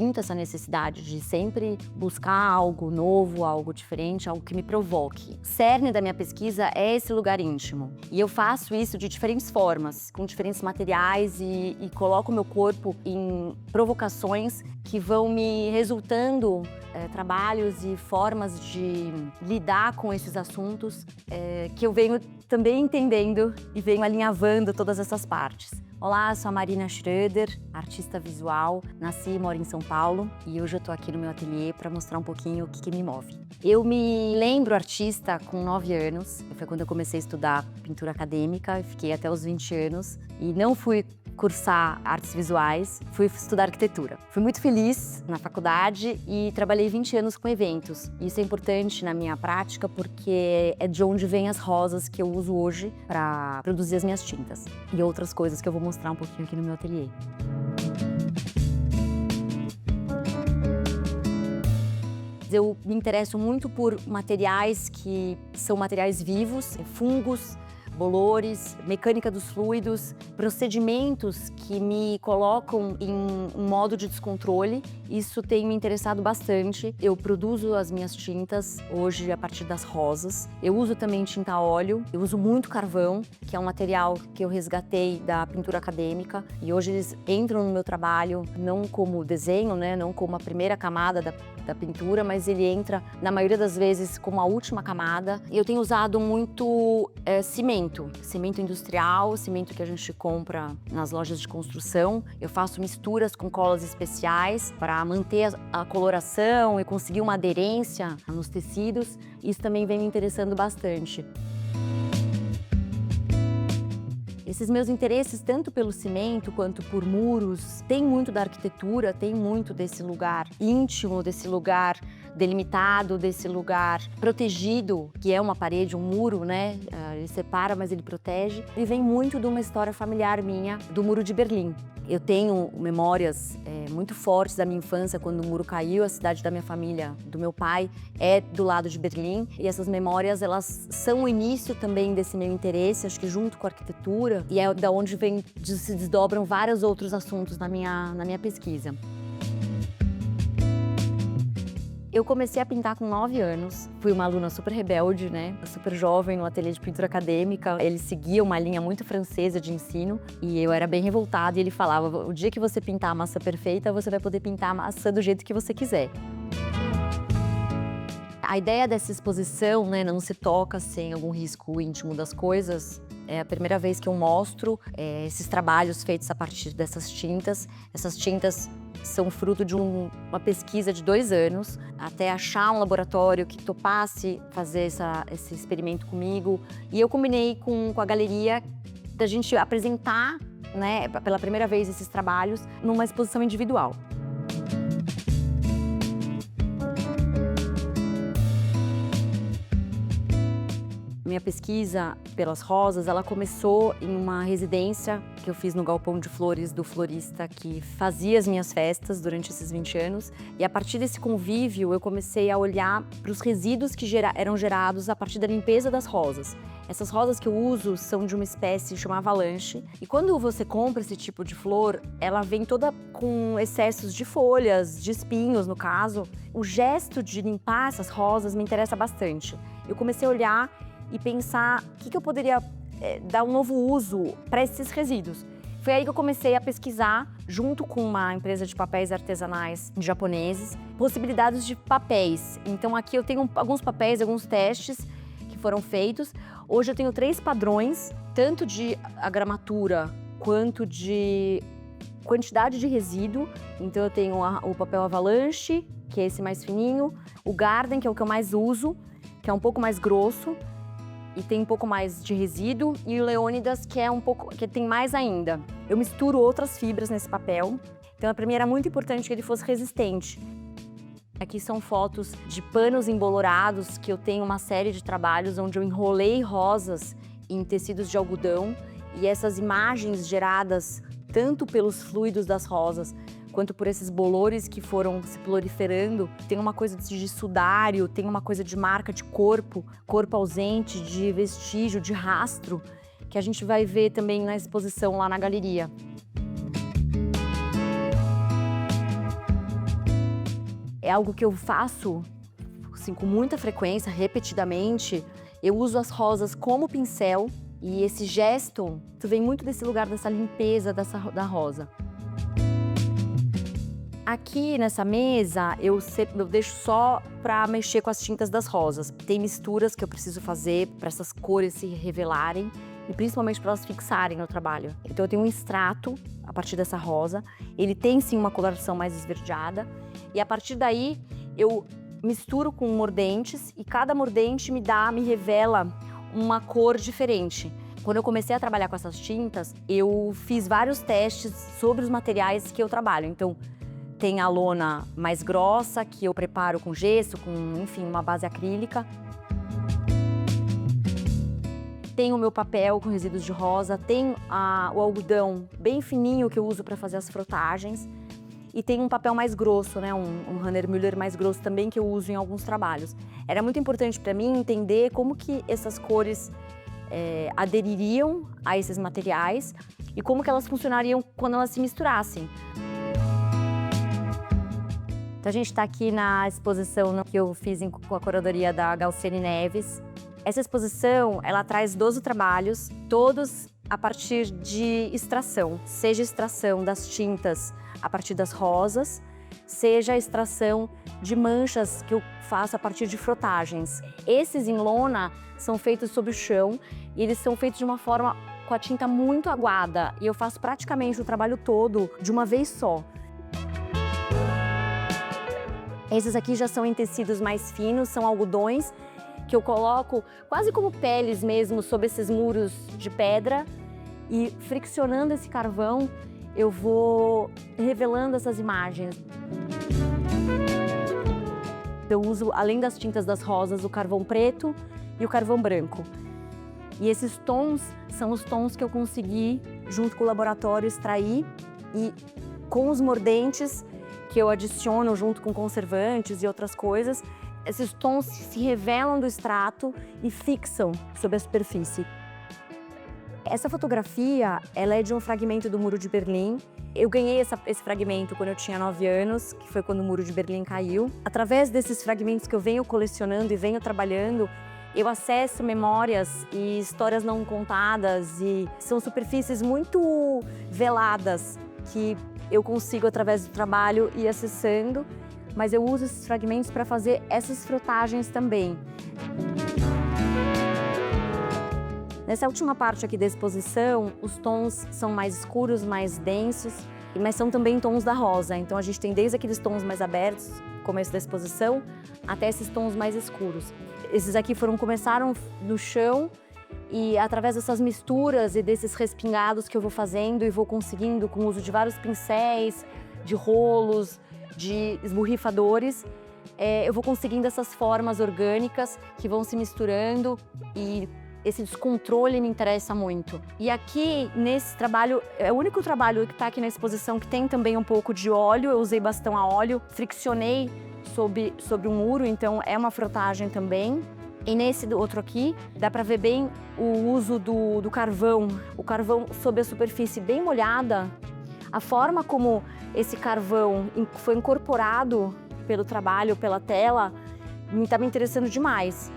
sinto essa necessidade de sempre buscar algo novo, algo diferente, algo que me provoque. O cerne da minha pesquisa é esse lugar íntimo. E eu faço isso de diferentes formas, com diferentes materiais e coloco o meu corpo em provocações que vão me resultando trabalhos e formas de lidar com esses assuntos que eu venho também entendendo e venho alinhavando todas essas partes. Olá, sou a Marina Schroeder, artista visual, nasci e moro em São Paulo e hoje eu tô aqui no meu ateliê para mostrar um pouquinho o que me move. Eu me lembro artista com 9 anos, foi quando eu comecei a estudar pintura acadêmica e fiquei até os 20 anos e não fui cursar artes visuais, fui estudar arquitetura. Fui muito feliz na faculdade e trabalhei 20 anos com eventos. Isso é importante na minha prática porque é de onde vêm as rosas que eu uso hoje para produzir as minhas tintas e outras coisas que eu vou mostrar um pouquinho aqui no meu ateliê. Eu me interesso muito por materiais que são materiais vivos, fungos, bolores, mecânica dos fluidos, procedimentos que me colocam em um modo de descontrole. Isso tem me interessado bastante. Eu produzo as minhas tintas hoje a partir das rosas. Eu uso também tinta a óleo, eu uso muito carvão, que é um material que eu resgatei da pintura acadêmica. E hoje eles entram no meu trabalho não como desenho, né, não como a primeira camada da pintura, mas ele entra, na maioria das vezes, como a última camada. Eu tenho usado muito cimento industrial, cimento que a gente compra nas lojas de construção. Eu faço misturas com colas especiais para manter a coloração e conseguir uma aderência nos tecidos. Isso também vem me interessando bastante. Esses meus interesses, tanto pelo cimento quanto por muros, tem muito da arquitetura, tem muito desse lugar íntimo, desse lugar delimitado, desse lugar protegido, que é uma parede, um muro, né? Ele separa, mas ele protege. E vem muito de uma história familiar minha, do Muro de Berlim. Eu tenho memórias muito fortes da minha infância, quando o muro caiu. A cidade da minha família, do meu pai, é do lado de Berlim. E essas memórias, elas são o início também desse meu interesse, acho que junto com a arquitetura. E é da onde se desdobram vários outros assuntos na minha pesquisa. Eu comecei a pintar com 9 anos. Fui uma aluna super rebelde, né? Super jovem no ateliê de pintura acadêmica. Ele seguia uma linha muito francesa de ensino e eu era bem revoltada. E ele falava, o dia que você pintar a massa perfeita, você vai poder pintar a massa do jeito que você quiser. A ideia dessa exposição, né, não se toca sem algum risco íntimo das coisas. É a primeira vez que eu mostro esses trabalhos feitos a partir dessas tintas. Essas tintas são fruto de uma pesquisa de 2 anos, até achar um laboratório que topasse fazer esse experimento comigo. E eu combinei com a galeria da gente apresentar, né, pela primeira vez esses trabalhos numa exposição individual. Minha pesquisa pelas rosas, ela começou em uma residência que eu fiz no galpão de flores do florista que fazia as minhas festas durante esses 20 anos. E a partir desse convívio, eu comecei a olhar para os resíduos que eram gerados a partir da limpeza das rosas. Essas rosas que eu uso são de uma espécie chamada avalanche. E quando você compra esse tipo de flor, ela vem toda com excessos de folhas, de espinhos no caso. O gesto de limpar essas rosas me interessa bastante. Eu comecei a olhar e pensar o que eu poderia dar um novo uso para esses resíduos. Foi aí que eu comecei a pesquisar, junto com uma empresa de papéis artesanais japoneses, possibilidades de papéis. Então aqui eu tenho alguns papéis, alguns testes que foram feitos. Hoje eu tenho 3 padrões, tanto de gramatura quanto de quantidade de resíduo. Então eu tenho o papel avalanche, que é esse mais fininho, o Garden, que é o que eu mais uso, que é um pouco mais grosso, e tem um pouco mais de resíduo, e o Leônidas, que tem mais ainda. Eu misturo outras fibras nesse papel, então para mim era muito importante que ele fosse resistente. Aqui são fotos de panos embolorados, que eu tenho uma série de trabalhos onde eu enrolei rosas em tecidos de algodão, e essas imagens geradas tanto pelos fluidos das rosas, quanto por esses bolores que foram se proliferando. Tem uma coisa de sudário, tem uma coisa de marca de corpo ausente, de vestígio, de rastro, que a gente vai ver também na exposição lá na galeria. é algo que eu faço assim, com muita frequência, repetidamente. Eu uso as rosas como pincel e esse gesto vem muito desse lugar, dessa limpeza da rosa. Aqui nessa mesa eu deixo só para mexer com as tintas das rosas. Tem misturas que eu preciso fazer para essas cores se revelarem e principalmente para elas fixarem no trabalho. Então eu tenho um extrato a partir dessa rosa, ele tem sim uma coloração mais esverdeada e a partir daí eu misturo com mordentes e cada mordente me revela uma cor diferente. Quando eu comecei a trabalhar com essas tintas, eu fiz vários testes sobre os materiais que eu trabalho. Então, tem a lona mais grossa, que eu preparo com gesso, enfim, uma base acrílica. Tem o meu papel com resíduos de rosa, tem o algodão bem fininho que eu uso para fazer as frotagens. E tem um papel mais grosso, né? um Hahnemüller mais grosso também que eu uso em alguns trabalhos. Era muito importante para mim entender como que essas cores adeririam a esses materiais e como que elas funcionariam quando elas se misturassem. Então a gente está aqui na exposição que eu fiz com a curadoria da Galciane Neves. Essa exposição, ela traz 12 trabalhos, todos a partir de extração, seja extração das tintas a partir das rosas, seja a extração de manchas que eu faço a partir de frotagens. Esses em lona são feitos sob o chão e eles são feitos de uma forma com a tinta muito aguada e eu faço praticamente o trabalho todo de uma vez só. Esses aqui já são em tecidos mais finos, são algodões que eu coloco quase como peles mesmo sobre esses muros de pedra e friccionando esse carvão eu vou revelando essas imagens. Eu uso, além das tintas das rosas, o carvão preto e o carvão branco. E esses tons são os tons que eu consegui, junto com o laboratório, extrair e com os mordentes que eu adiciono junto com conservantes e outras coisas, esses tons se revelam do extrato e fixam sobre a superfície. Essa fotografia, ela é de um fragmento do Muro de Berlim. Eu ganhei esse fragmento quando eu tinha 9 anos, que foi quando o Muro de Berlim caiu. Através desses fragmentos que eu venho colecionando e venho trabalhando, eu acesso memórias e histórias não contadas e são superfícies muito veladas que eu consigo, através do trabalho, ir acessando, mas eu uso esses fragmentos para fazer essas frotagens também. Nessa última parte aqui da exposição, os tons são mais escuros, mais densos, mas são também tons da rosa. Então a gente tem desde aqueles tons mais abertos, começo da exposição, até esses tons mais escuros. Esses aqui começaram no chão e através dessas misturas e desses respingados que eu vou fazendo e vou conseguindo com o uso de vários pincéis, de rolos, de esborrifadores, eu vou conseguindo essas formas orgânicas que vão se misturando e esse descontrole me interessa muito. E aqui, nesse trabalho, é o único trabalho que está aqui na exposição que tem também um pouco de óleo. Eu usei bastão a óleo, friccionei sobre um muro, então é uma frotagem também. E nesse outro aqui, dá para ver bem o uso do carvão. O carvão sob a superfície bem molhada. A forma como esse carvão foi incorporado pelo trabalho, pela tela, está me interessando demais.